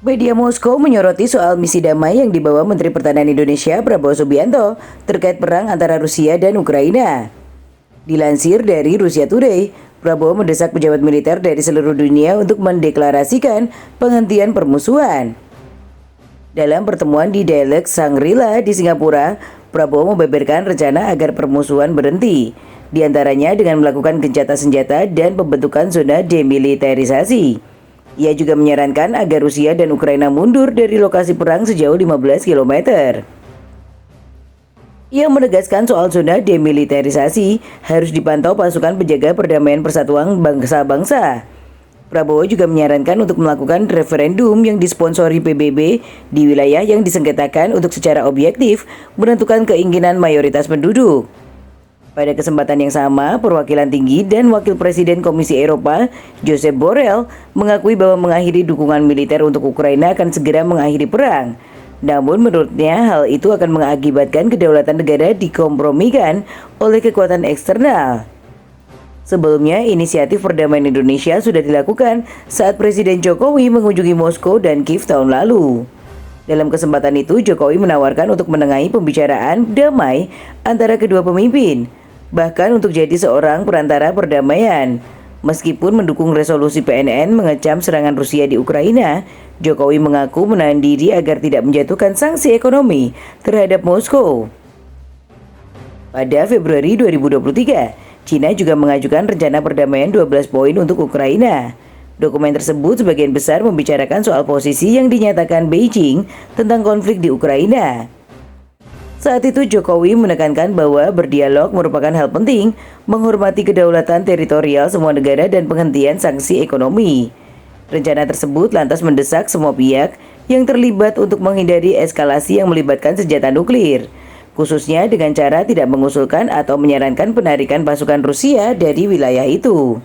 Media Moskow menyoroti soal misi damai yang dibawa Menteri Pertahanan Indonesia Prabowo Subianto terkait perang antara Rusia dan Ukraina. Dilansir dari Rusia Today, Prabowo mendesak pejabat militer dari seluruh dunia untuk mendeklarasikan penghentian permusuhan. Dalam pertemuan di Dialog Shangri-La di Singapura, Prabowo membeberkan rencana agar permusuhan berhenti, di antaranya dengan melakukan gencatan senjata dan pembentukan zona demilitarisasi. Ia juga menyarankan agar Rusia dan Ukraina mundur dari lokasi perang sejauh 15 km. Ia menegaskan soal zona demilitarisasi harus dipantau pasukan penjaga perdamaian persatuan bangsa-bangsa. Prabowo juga menyarankan untuk melakukan referendum yang disponsori PBB di wilayah yang disengketakan untuk secara objektif menentukan keinginan mayoritas penduduk. Pada kesempatan yang sama, perwakilan tinggi dan wakil presiden Komisi Eropa, Josep Borrell, mengakui bahwa mengakhiri dukungan militer untuk Ukraina akan segera mengakhiri perang. Namun menurutnya hal itu akan mengakibatkan kedaulatan negara dikompromikan oleh kekuatan eksternal. Sebelumnya, inisiatif perdamaian Indonesia sudah dilakukan saat Presiden Jokowi mengunjungi Moskow dan Kiev tahun lalu. Dalam kesempatan itu, Jokowi menawarkan untuk menengahi pembicaraan damai antara kedua pemimpin, bahkan untuk jadi seorang perantara perdamaian. Meskipun mendukung resolusi PNN mengecam serangan Rusia di Ukraina, Jokowi mengaku menahan diri agar tidak menjatuhkan sanksi ekonomi terhadap Moskow. Pada Februari 2023, Cina juga mengajukan rencana perdamaian 12 poin untuk Ukraina. Dokumen tersebut sebagian besar membicarakan soal posisi yang dinyatakan Beijing tentang konflik di Ukraina. Saat itu Jokowi menekankan bahwa berdialog merupakan hal penting, menghormati kedaulatan teritorial semua negara dan penghentian sanksi ekonomi. Rencana tersebut lantas mendesak semua pihak yang terlibat untuk menghindari eskalasi yang melibatkan senjata nuklir, khususnya dengan cara tidak mengusulkan atau menyarankan penarikan pasukan Rusia dari wilayah itu.